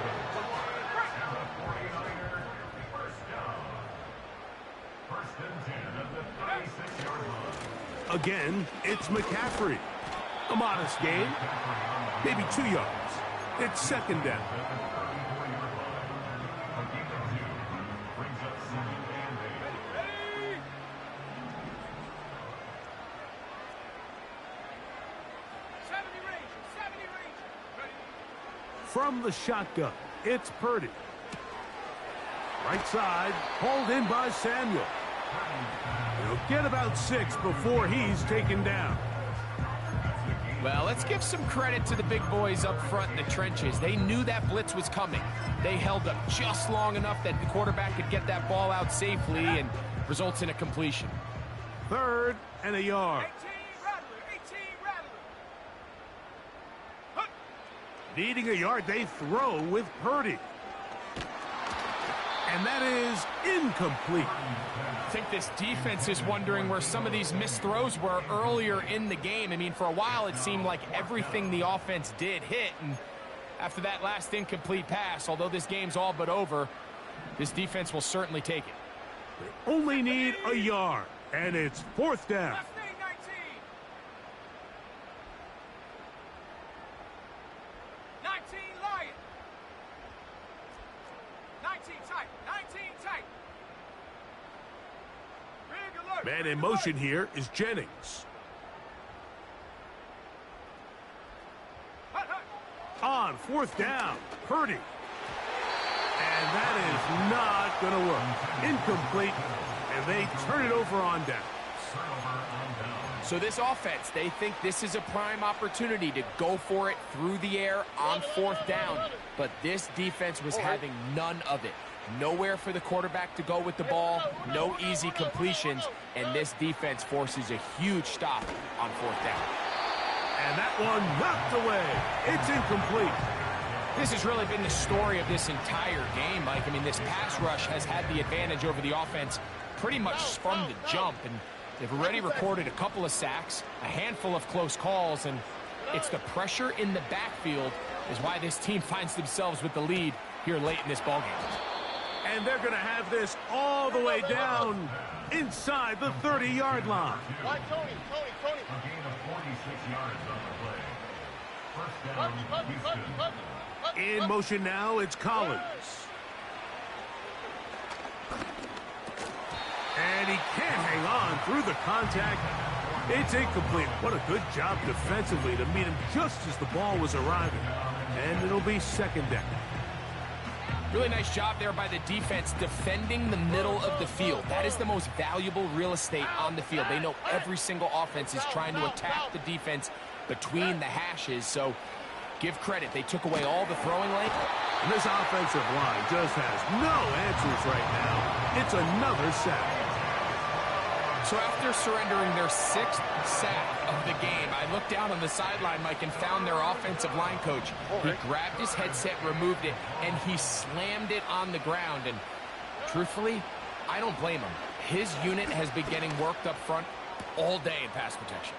Again, it's McCaffrey. A modest gain, maybe 2 yards. It's 2nd down. From the shotgun, it's Purdy. Right side, hauled in by Samuel. He'll get about 6 before he's taken down. Well, let's give some credit to the big boys up front in the trenches. They knew that blitz was coming. They held up just long enough that the quarterback could get that ball out safely and results in a completion. 3rd and a yard. 18 Rattler, 18 Rattler. Needing a yard, they throw with Purdy. And that is incomplete. I think this defense is wondering where some of these missed throws were earlier in the game. I mean, for a while, it seemed like everything the offense did hit. And after that last incomplete pass, although this game's all but over, this defense will certainly take it. They only need a yard, and it's 4th down. Left knee, 19. 19 Lion. 19 tight, 19 tight. Big alert. Man in motion here is Jennings. Hut, hut. On 4th down, Purdy. And that is not going to work. Incomplete, and they turn it over on down. So this offense, they think this is a prime opportunity to go for it through the air on 4th down. But this defense was having none of it. Nowhere for the quarterback to go with the ball, no easy completions, and this defense forces a huge stop on 4th down. And that one knocked away. It's incomplete. This has really been the story of this entire game, Mike. I mean, this pass rush has had the advantage over the offense pretty much from the jump, and they've already recorded a couple of sacks, a handful of close calls, and it's the pressure in the backfield is why this team finds themselves with the lead here late in this ballgame. And they're going to have this all the way down inside the 30-yard line. Right, Tony. A gain of 46 yards on the play. First down, Houston. In motion now, it's Collins. And he can't hang on through the contact. It's incomplete. What a good job defensively to meet him just as the ball was arriving. And it'll be 2nd down. Really nice job there by the defense defending the middle of the field. That is the most valuable real estate on the field. They know every single offense is trying to attack the defense between the hashes, so give credit. They took away all the throwing lane. And this offensive line just has no answers right now. It's another sack. So after surrendering their 6th sack of the game, I looked down on the sideline, Mike, and found their offensive line coach. He grabbed his headset, removed it, and he slammed it on the ground. And truthfully, I don't blame him. His unit has been getting worked up front all day in pass protection.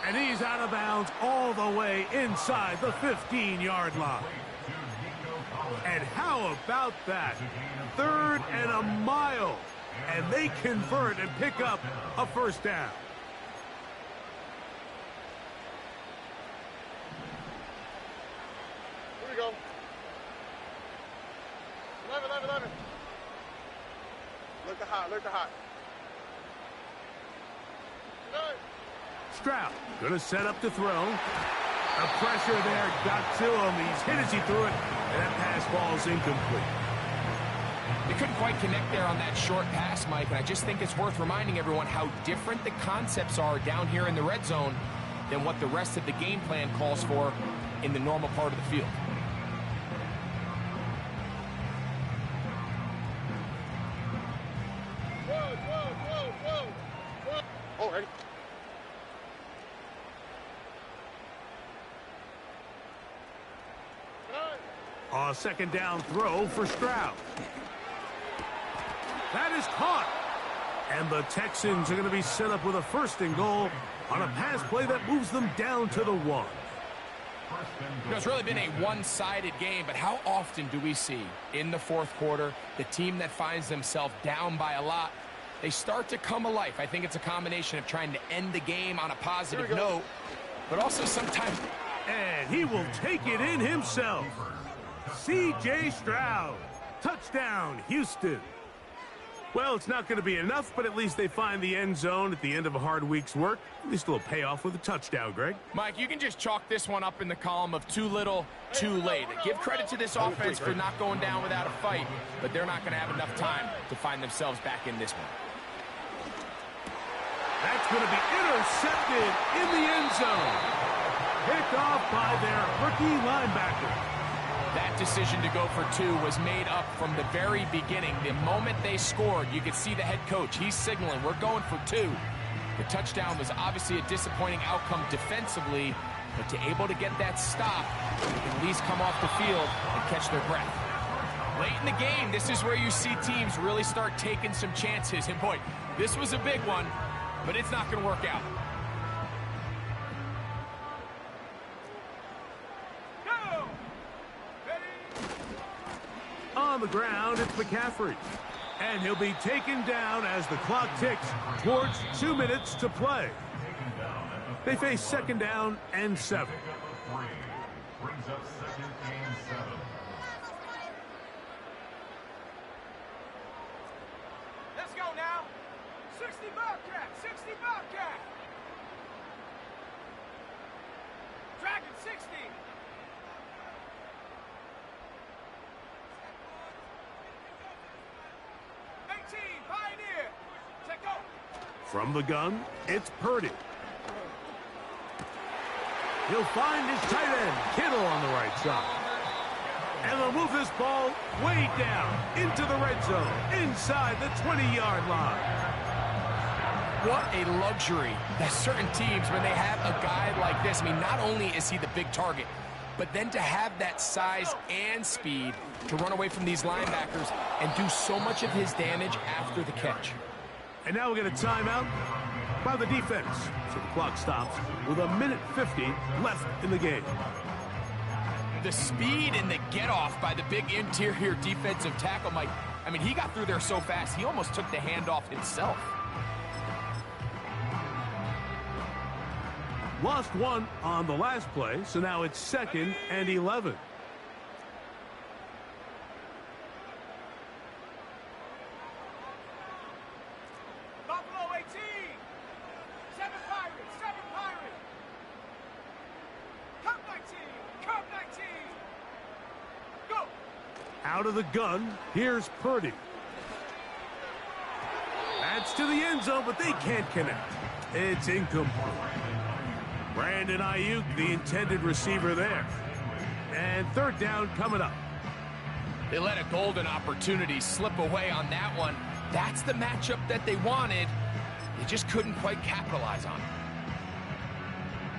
And he's out of bounds all the way inside the 15-yard line. And how about that? 3rd and a mile. And they convert and pick up a 1st down. Here we go. 11. Look hot. Stroud going to set up to throw. The pressure there got to him. He's hit as he threw it. And that pass ball's incomplete. They couldn't quite connect there on that short pass, Mike, and I just think it's worth reminding everyone how different the concepts are down here in the red zone than what the rest of the game plan calls for in the normal part of the field. Whoa. Oh, ready. A 2nd down throw for Stroud. That is caught. And the Texans are going to be set up with a 1st and goal on a pass play that moves them down to the 1. You know, it's really been a one-sided game, but how often do we see in the 4th quarter the team that finds themselves down by a lot, they start to come alive? I think it's a combination of trying to end the game on a positive note, but also sometimes... And he will take it in himself. C.J. Stroud. Touchdown, Houston. Well, it's not going to be enough, but at least they find the end zone at the end of a hard week's work. At least a little payoff with a touchdown, Greg. Mike, you can just chalk this one up in the column of too little, too late. Give credit to this offense for not going down without a fight, but they're not going to have enough time to find themselves back in this one. That's going to be intercepted in the end zone. Picked off by their rookie linebacker. That decision to go for 2 was made up from the very beginning. The moment they scored, you could see the head coach. He's signaling, we're going for 2. The touchdown was obviously a disappointing outcome defensively, but to able to get that stop, they can at least come off the field and catch their breath. Late in the game, this is where you see teams really start taking some chances. And boy, this was a big one, but it's not going to work out. On the ground, it's McCaffrey. And he'll be taken down as the clock ticks towards 2 minutes to play. They face second down and 7. Brings up second and 7. Let's go now. 60 Bobcat, 60 Bobcat. Dragon 60. 18, Pioneer. Check go. From the gun, it's Purdy. He'll find his tight end, Kittle, on the right side. And they'll move this ball way down into the red zone, inside the 20-yard line. What a luxury that certain teams, when they have a guy like this, I mean, not only is he the big target, but then to have that size and speed to run away from these linebackers and do so much of his damage after the catch. And now we get a timeout by the defense. So the clock stops with 1:50 left in the game. The speed and the get-off by the big interior defensive tackle, Mike. I mean, he got through there so fast, he almost took the handoff himself. Lost 1 on the last play, so now it's 2nd and 11. Buffalo 18. 7 Pirates, 7 Pirates. Cup 19, Cup 19. Go. Out of the gun, here's Purdy. That's to the end zone, but they can't connect. It's incomplete. Brandon Ayuk, the intended receiver there. And 3rd down coming up. They let a golden opportunity slip away on that one. That's the matchup that they wanted. They just couldn't quite capitalize on it.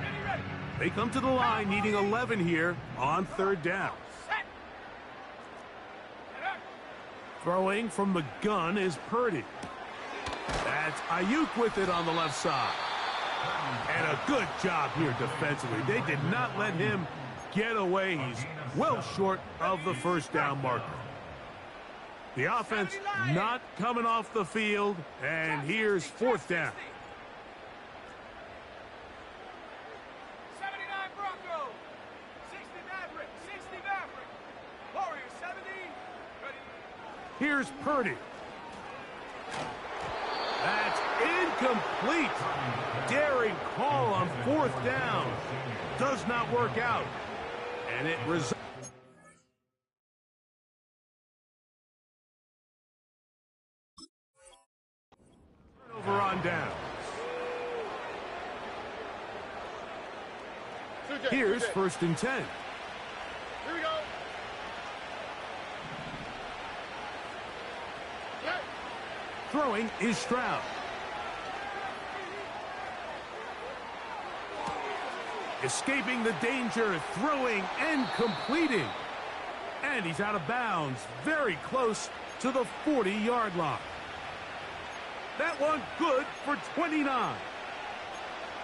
Ready, ready. They come to the line needing 11 here on 3rd down. Set. Get up. Throwing from the gun is Purdy. That's Ayuk with it on the left side. And a good job here defensively. They did not let him get away. He's well short of the 1st down marker. The offense not coming off the field, and here's 4th down. 79 Broncos. 60 Maverick, 60 Maverick. Warriors 70. Ready. Here's Purdy. That's incomplete. Daring call on 4th down. Does not work out. And it results. Over on down. Here's 1st and 10. Here we go. Throwing is Stroud. Escaping the danger, throwing and completing. And he's out of bounds, very close to the 40-yard line. That one good for 29.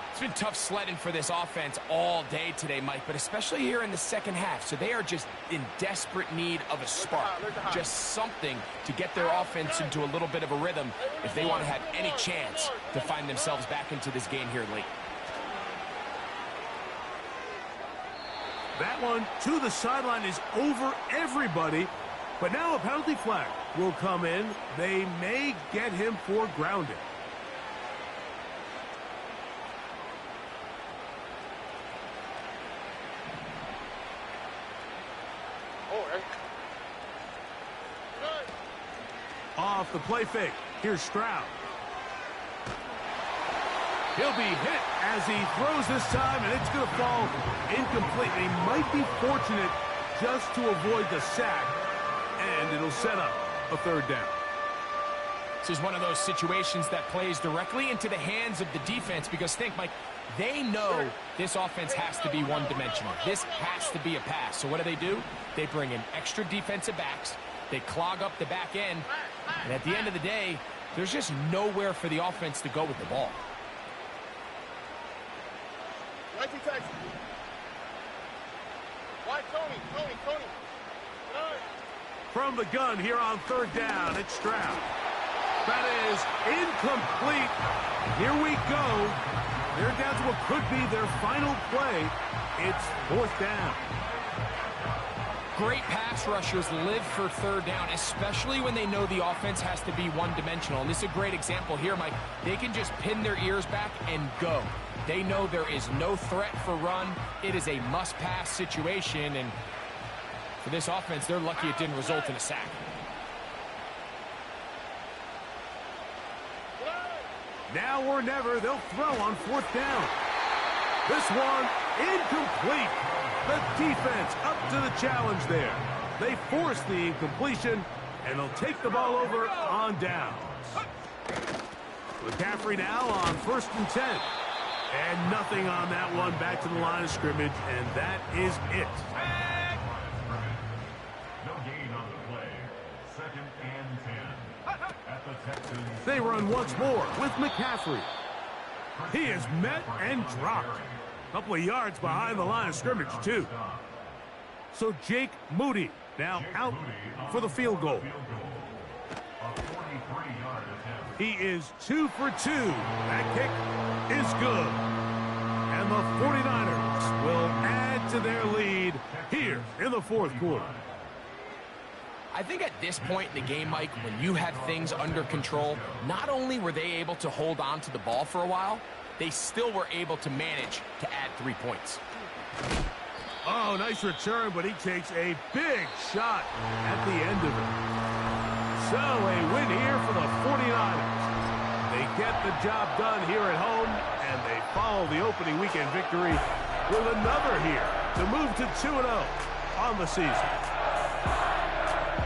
It's been tough sledding for this offense all day today, Mike, but especially here in the second half. So they are just in desperate need of a spark, just something to get their offense into a little bit of a rhythm if they want to have any chance to find themselves back into this game here late. That one to the sideline is over everybody, but now a penalty flag. will come in. They may get him for grounding. Off the play fake. Here's Stroud. He'll be hit as he throws this time, and it's going to fall incomplete. He might be fortunate just to avoid the sack, and it'll set up a third down. This is one of those situations that plays directly into the hands of the defense because think, Mike, they know this offense has to be one-dimensional. This has to be a pass. So what do? They bring in extra defensive backs. They clog up the back end. And at the end of the day, there's just nowhere for the offense to go with the ball. From the gun here on third down, it's Stroud. That is incomplete. Here we go. They're down to what could be their final play. It's fourth down. Great pass rushers live for third down, especially when they know the offense has to be one-dimensional. And this is a great example here, Mike. They can just pin their ears back and go. They know there is no threat for run. It is a must-pass situation, and for this offense, they're lucky it didn't result in a sack. Now or never, they'll throw on fourth down. This one, incomplete. The defense up to the challenge there. They force the incompletion, and they'll take the ball over on downs. McCaffrey now on 1st and 10. And nothing on that one, back to the line of scrimmage, and that is it. No gain on the play. 2nd and 10. At the Texans. They run once more with McCaffrey. He is met and dropped. A couple of yards behind the line of scrimmage, too. So Jake Moody now out for the field goal. He is 2 for 2. That kick is good. And the 49ers will add to their lead here in the fourth quarter. I think at this point in the game, Mike, when you have things under control, not only were they able to hold on to the ball for a while, they still were able to manage to add 3 points. Oh, nice return, but he takes a big shot at the end of it. So a win here for the 49ers. They get the job done here at home, and they follow the opening weekend victory with another here to move to 2-0 on the season.